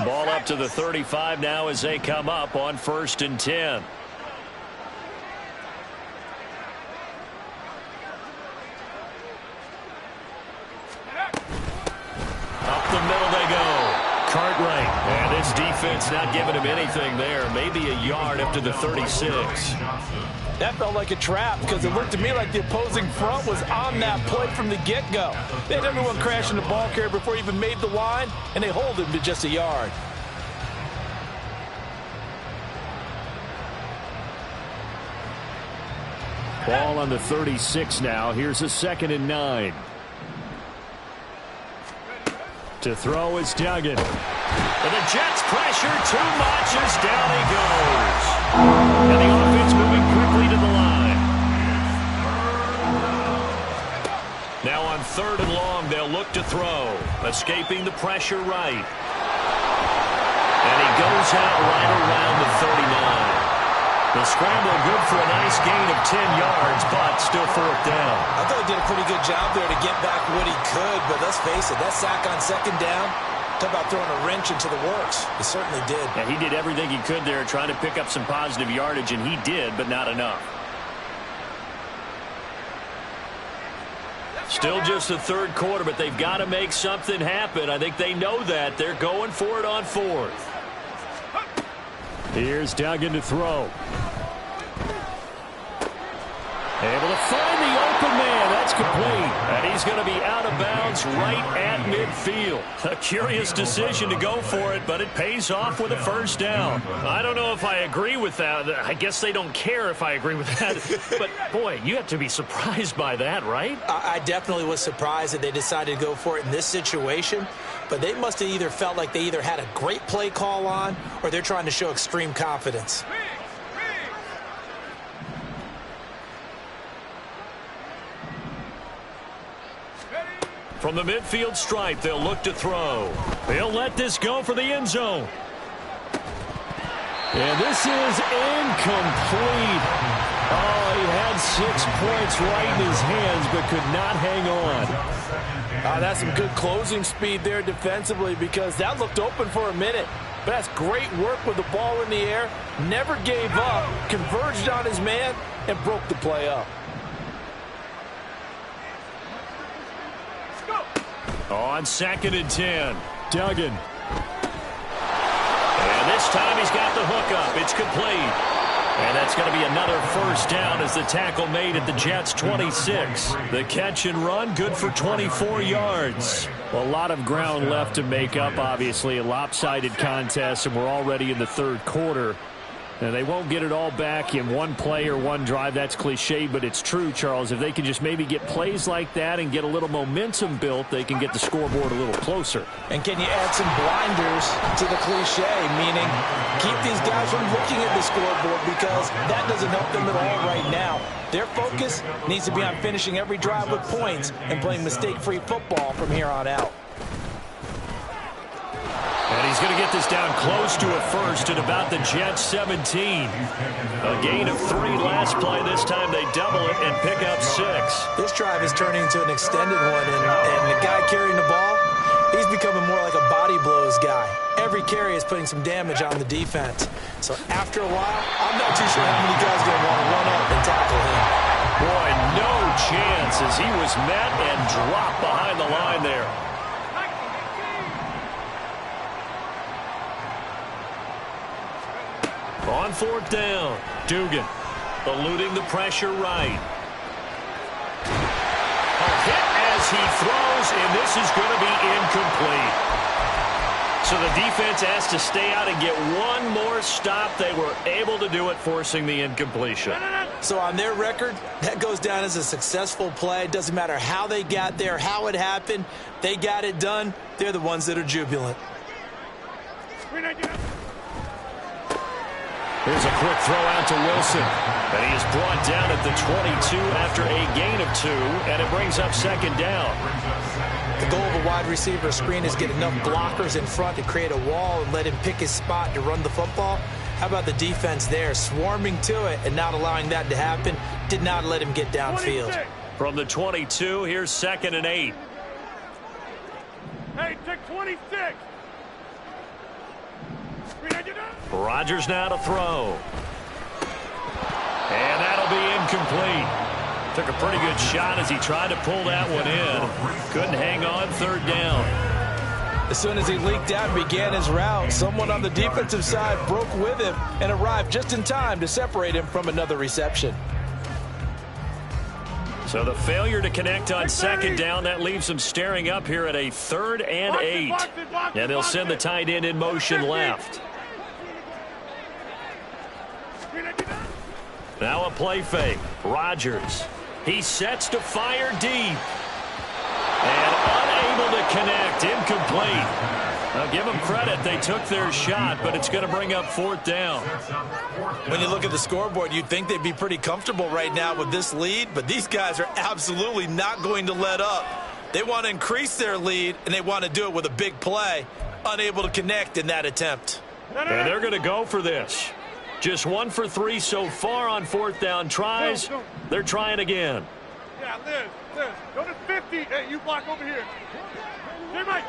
Ball up to the 35 now as they come up on 1st and 10. Up the middle they go. Cartwright. And this defense not giving him anything there. Maybe a yard up to the 36. That felt like a trap because it looked to me like the opposing front was on that play from the get-go. They had everyone crashing the ball carrier before he even made the line, and they hold him to just a yard. Ball on the 36 now. Here's a 2nd and 9. To throw is Duggan. And the Jets pressure too much as down he goes. And the offense moving quickly to the line. Now on 3rd and long, they'll look to throw. Escaping the pressure right. And he goes out right around the 39. The scramble good for a nice gain of 10 yards, but still 4th down. I thought he did a pretty good job there to get back what he could, but let's face it, that sack on 2nd down, talk about throwing a wrench into the works. He certainly did. And he did everything he could there trying to pick up some positive yardage, and he did, but not enough. Still just the 3rd quarter, but they've got to make something happen. I think they know that. They're going for it on 4th. Here's Duggan to throw. Able to find the open man. That's complete. And he's going to be out of bounds right at midfield. A curious decision to go for it, but it pays off with a 1st down. I don't know if I agree with that. I guess they don't care if I agree with that. But, boy, you have to be surprised by that, right? I definitely was surprised that they decided to go for it in this situation. But they must have either felt like they either had a great play call on or they're trying to show extreme confidence. From the midfield stripe, they'll look to throw. They'll let this go for the end zone. And this is incomplete. Oh, he had 6 points right in his hands, but could not hang on. That's some good closing speed there defensively because that looked open for a minute. But that's great work with the ball in the air. Never gave up, converged on his man, and broke the play up. On 2nd and 10. Duggan. And this time he's got the hook up. It's complete. And that's going to be another 1st down as the tackle made at the Jets' 26. The catch and run, good for 24 yards. Well, a lot of ground left to make up, obviously. A lopsided contest, and we're already in the 3rd quarter. And they won't get it all back in one play or one drive. That's cliche, but it's true, Charles. If they can just maybe get plays like that and get a little momentum built, they can get the scoreboard a little closer. And can you add some blinders to the cliche, meaning keep these guys from looking at the scoreboard because that doesn't help them at all right now. Their focus needs to be on finishing every drive with points and playing mistake-free football from here on out. And he's going to get this down close to a 1st at about the Jets' 17. A gain of 3 last play. This time they double it and pick up 6. This drive is turning into an extended one, and the guy carrying the ball, he's becoming more like a body blows guy. Every carry is putting some damage on the defense. So after a while, I'm not too sure how many guys are going to want to run up and tackle him. Boy, no chance as he was met and dropped behind the line there. On 4th down, Dugan eluding the pressure right. A hit as he throws, and this is going to be incomplete. So the defense has to stay out and get one more stop. They were able to do it, forcing the incompletion. So on their record, that goes down as a successful play. It doesn't matter how they got there, how it happened. They got it done. They're the ones that are jubilant. Here's a quick throw out to Wilson. And he is brought down at the 22 after a gain of 2, and it brings up 2nd down. The goal of a wide receiver screen is get enough blockers in front to create a wall and let him pick his spot to run the football. How about the defense there, swarming to it and not allowing that to happen? Did not let him get downfield. 26. From the 22, here's 2nd and 8. Hey, take 26. Rodgers now to throw. And that'll be incomplete. Took a pretty good shot as he tried to pull that one in. Couldn't hang on 3rd down. As soon as he leaked out and began his route, someone on the defensive side broke with him and arrived just in time to separate him from another reception. So the failure to connect on second down, that leaves them staring up here at a 3rd and 8. And they'll send the tight end in motion left. Now a play fake. Rodgers. He sets to fire deep. And unable to connect. Incomplete. Now give them credit. They took their shot, but it's going to bring up 4th down. When you look at the scoreboard, you'd think they'd be pretty comfortable right now with this lead, but these guys are absolutely not going to let up. They want to increase their lead, and they want to do it with a big play. Unable to connect in that attempt. And they're going to go for this. Just 1 for 3 so far on 4th down tries. They're trying again. Yeah, Liz, go to 50. Hey, you block over here. Hey, Mike.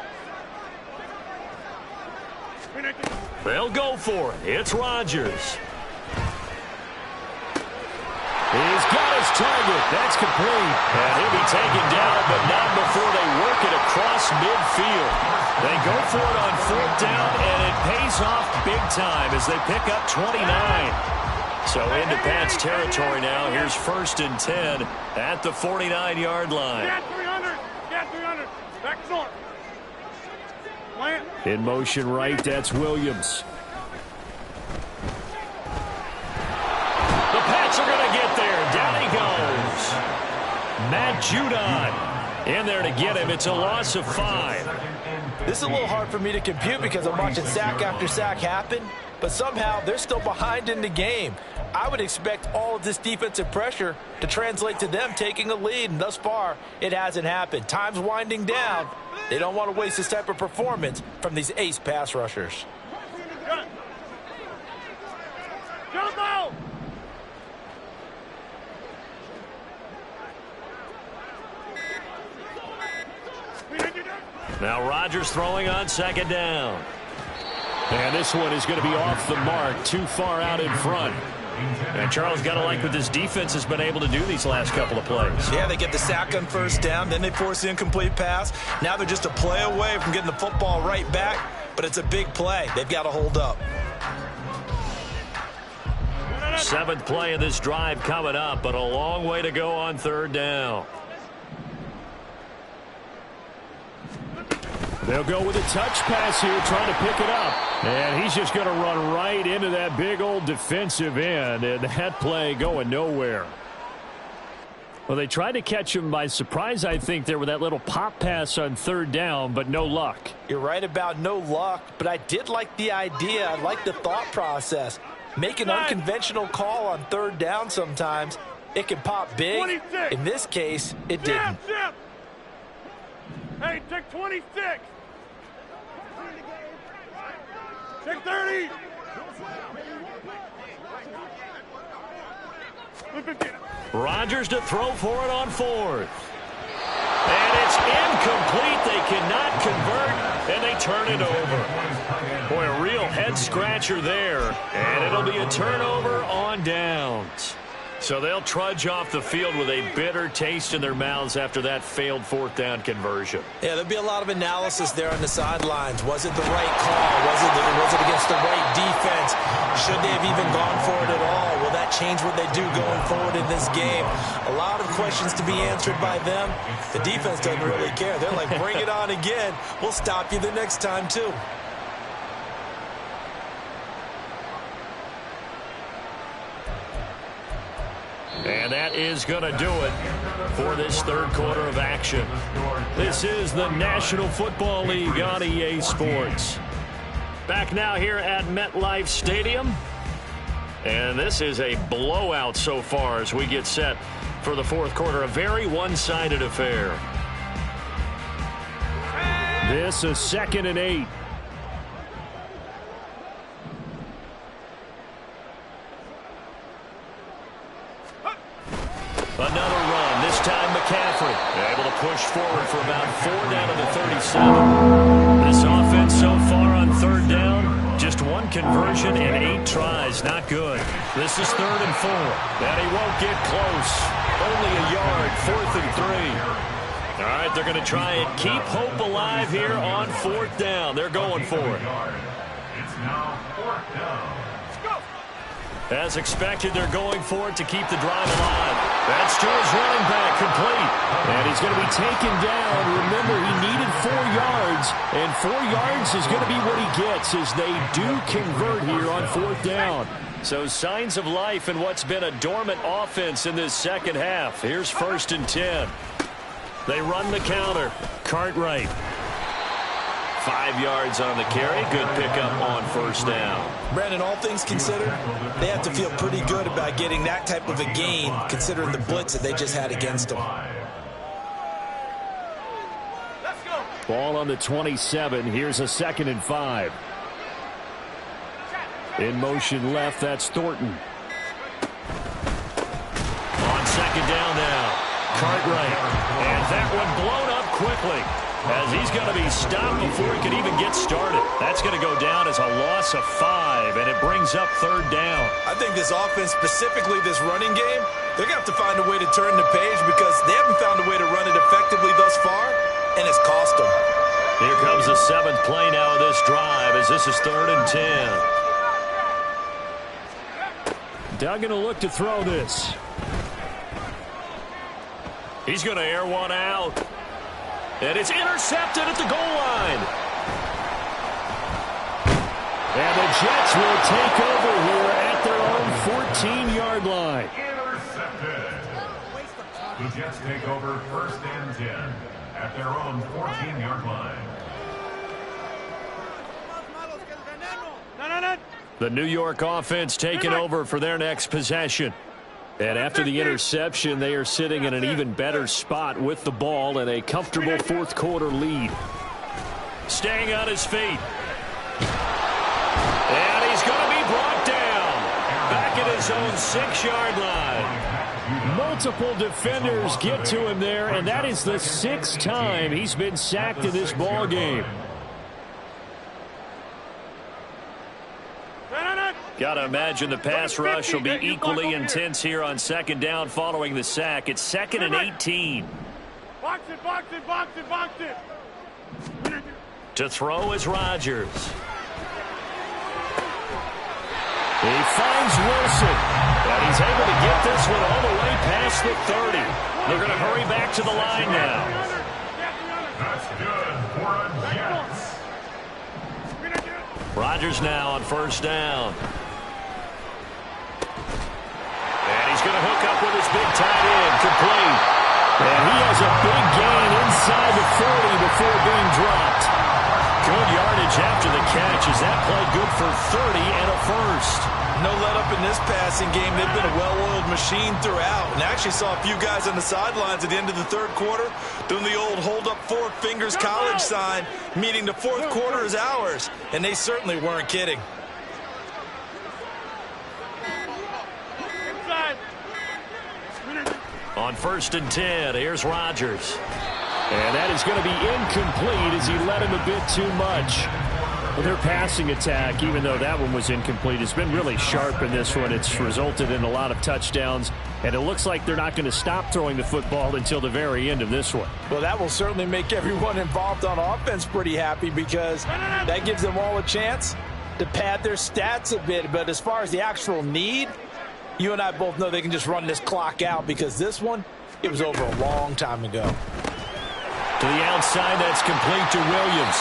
They'll go for it. It's Rodgers. He's got his target. That's complete. And he'll be taken down, but not before they work it across midfield. They go for it on 4th down, and it pays off big time as they pick up 29. So into Pat's territory now. Here's 1st and 10 at the 49-yard line. Get 300. Get 300. Back north. Plant. In motion right, that's Williams. The Pats are going to get there. Down he goes. Matt Judon in there to get him. It's a loss of 5. This is a little hard for me to compute because I'm watching sack after sack happen, but somehow they're still behind in the game. I would expect all of this defensive pressure to translate to them taking a lead, and thus far, it hasn't happened. Time's winding down. They don't want to waste this type of performance from these ace pass rushers. Jump out! Now Rodgers throwing on 2nd down. And this one is going to be off the mark, too far out in front. And Charles, got to like what this defense has been able to do these last couple of plays. Yeah, they get the sack on 1st down, then they force the incomplete pass. Now they're just a play away from getting the football right back, but it's a big play. They've got to hold up. 7th play of this drive coming up, but a long way to go on 3rd down. They'll go with a touch pass here, trying to pick it up. And he's just going to run right into that big old defensive end, and that play going nowhere. Well, they tried to catch him by surprise, I think, there with that little pop pass on 3rd down, but no luck. You're right about no luck, but I did like the idea. I like the thought process. Make an unconventional call on 3rd down sometimes. It can pop big. 26. In this case, it didn't. Hey, take 26. Take 30. Rodgers to throw for it on 4th. And it's incomplete. They cannot convert, and they turn it over. Boy, a real head-scratcher there. And it'll be a turnover on downs. So they'll trudge off the field with a bitter taste in their mouths after that failed 4th down conversion. Yeah, there'll be a lot of analysis there on the sidelines. Was it the right call? Was it against the right defense? Should they have even gone for it at all? Will that change what they do going forward in this game? A lot of questions to be answered by them. The defense doesn't really care. They're like, bring it on again. We'll stop you the next time, too. And that is going to do it for this 3rd quarter of action. This is the National Football League on EA Sports. Back now here at MetLife Stadium. And this is a blowout so far as we get set for the 4th quarter. A very one-sided affair. This is 2nd and 8. Another run, this time McCaffrey. Able to push forward for about 4 down to the 37. This offense so far on 3rd down, just 1 conversion and 8 tries. Not good. This is 3rd and 4. And he won't get close. Only a yard, 4th and 3. All right, they're going to try and keep hope alive here on 4th down. They're going for it. It's now 4th down. As expected, they're going for it to keep the drive alive. That's to his running back, complete. And he's going to be taken down. Remember, he needed 4 yards, and 4 yards is going to be what he gets as they do convert here on 4th down. So signs of life in what's been a dormant offense in this second half. Here's 1st and 10. They run the counter. Cartwright. 5 yards on the carry. Good pickup on 1st down. Brandon, all things considered, they have to feel pretty good about getting that type of a gain, considering the blitz that they just had against them. Ball on the 27. Here's a 2nd and 5. In motion left, that's Thornton. On 2nd down now. Cartwright. And that one blown up quickly, as he's going to be stopped before he can even get started. That's going to go down as a loss of 5, and it brings up 3rd down. I think this offense, specifically this running game, they're going to have to find a way to turn the page because they haven't found a way to run it effectively thus far, and it's cost them. Here comes the 7th play now of this drive, as this is 3rd and 10. Doug going to look to throw this. He's going to air one out. And it's intercepted at the goal line. And the Jets will take over here at their own 14-yard line. Intercepted. The Jets take over 1st and 10 at their own 14-yard line. The New York offense taking over for their next possession. And after the interception, they are sitting in an even better spot with the ball and a comfortable 4th quarter lead. Staying on his feet. And he's going to be brought down. Back at his own 6-yard line. Multiple defenders get to him there, and that is the 6th time he's been sacked in this ball game. Got to imagine the pass rush will be equally intense here on 2nd down following the sack. It's 2nd and 18. Box it, box it, box it, box it. To throw is Rodgers. He finds Wilson. And he's able to get this one all the way past the 30. They're going to hurry back to the line now. That's good for a Jets. Rodgers now on 1st down. And he's going to hook up with his big tight end, complete. And he has a big gain inside the 40 before being dropped. Good yardage after the catch. Is that play good for 30 and a 1st? No let up in this passing game. They've been a well-oiled machine throughout. And I actually saw a few guys on the sidelines at the end of the 3rd quarter doing the old hold up 4 fingers college sign, meaning the 4th quarter is ours. And they certainly weren't kidding. On 1st and 10, here's Rodgers. And that is going to be incomplete as he led him a bit too much. Well, their passing attack, even though that one was incomplete, has been really sharp in this one. It's resulted in a lot of touchdowns, and it looks like they're not going to stop throwing the football until the very end of this one. Well, that will certainly make everyone involved on offense pretty happy because that gives them all a chance to pad their stats a bit. But as far as the actual need, you and I both know they can just run this clock out because this one, it was over a long time ago. To the outside, that's complete to Williams.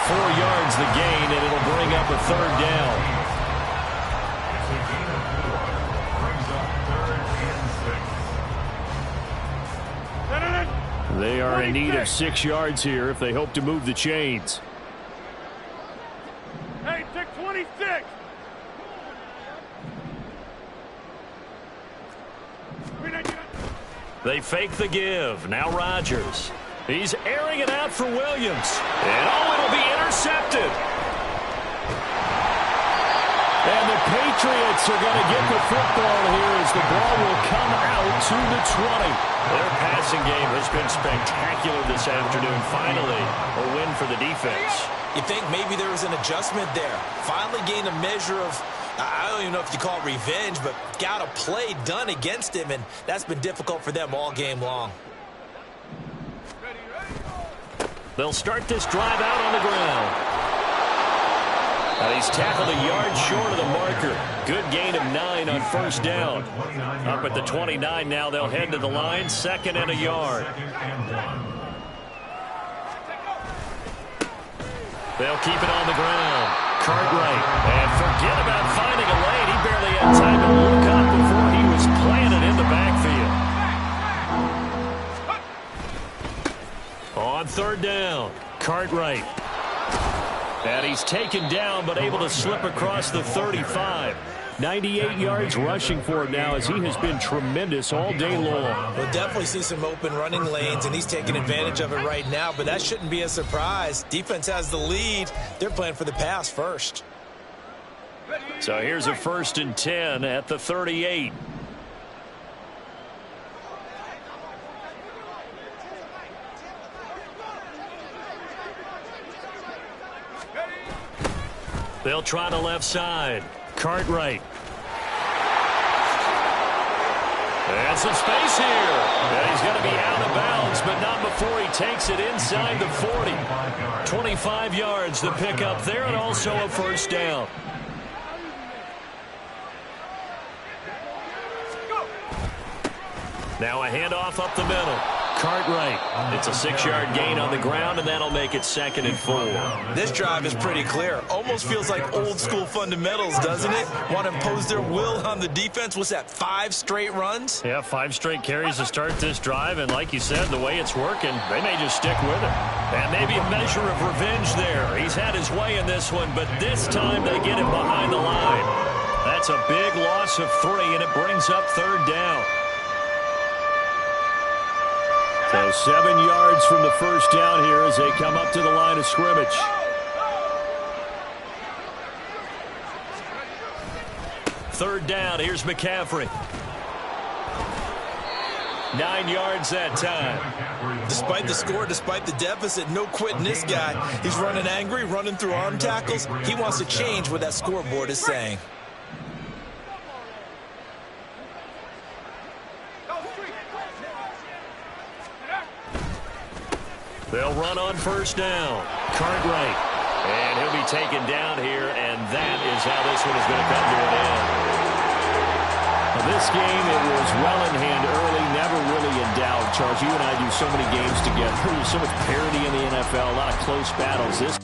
4 yards the gain, and it'll bring up a 3rd down. It's a gain of 4, brings up 3rd and 6. They are in need of 6 yards here if they hope to move the chains. Hey, take 26. They fake the give. Now Rodgers. He's airing it out for Williams. And it'll be intercepted. And the Patriots are going to get the football here as the ball will come out to the 20. Their passing game has been spectacular this afternoon. Finally, a win for the defense. You think maybe there was an adjustment there. Finally gained a measure of, I don't even know if you call it revenge, but got a play done against him, and that's been difficult for them all game long. They'll start this drive out on the ground. And he's tackled a yard short of the marker. Good gain of 9 on first down. Up at the 29 now, they'll head to the line. 2nd and a yard. They'll keep it on the ground. Cartwright. And forget about finding a lane. He barely had time to look up before he was planted in the backfield. On 3rd down, Cartwright. And he's taken down but able to slip across the 35. 98 yards rushing for him now as he has been tremendous all day long. We'll definitely see some open running lanes, and he's taking advantage of it right now, but that shouldn't be a surprise. Defense has the lead. They're playing for the pass first. So here's a 1st and 10 at the 38. They'll try the left side. Cartwright. And some space here. And he's going to be out of bounds, but not before he takes it inside the 40. 25 yards to pick up there, and also a 1st down. Now a handoff up the middle. Cartwright. It's a 6-yard gain on the ground, and that'll make it 2nd and 4. This drive is pretty clear. Almost feels like old school fundamentals, doesn't it? Want to impose their will on the defense. What's that, 5 straight runs? Yeah, 5 straight carries to start this drive, and like you said, the way it's working, they may just stick with it. And maybe a measure of revenge there. He's had his way in this one, but this time they get him behind the line. That's a big loss of 3, and it brings up 3rd down. So 7 yards from the 1st down here as they come up to the line of scrimmage. Third down, here's McCaffrey. 9 yards that time. Despite the score, despite the deficit, no quitting this guy. He's running angry, running through arm tackles. He wants to change what that scoreboard is saying. They'll run on 1st down. Cartwright. And he'll be taken down here, and that is how this one is going to come to an end. Now this game, it was well in hand early, never really in doubt. Charles, you and I do so many games together. There's so much parity in the NFL, a lot of close battles. This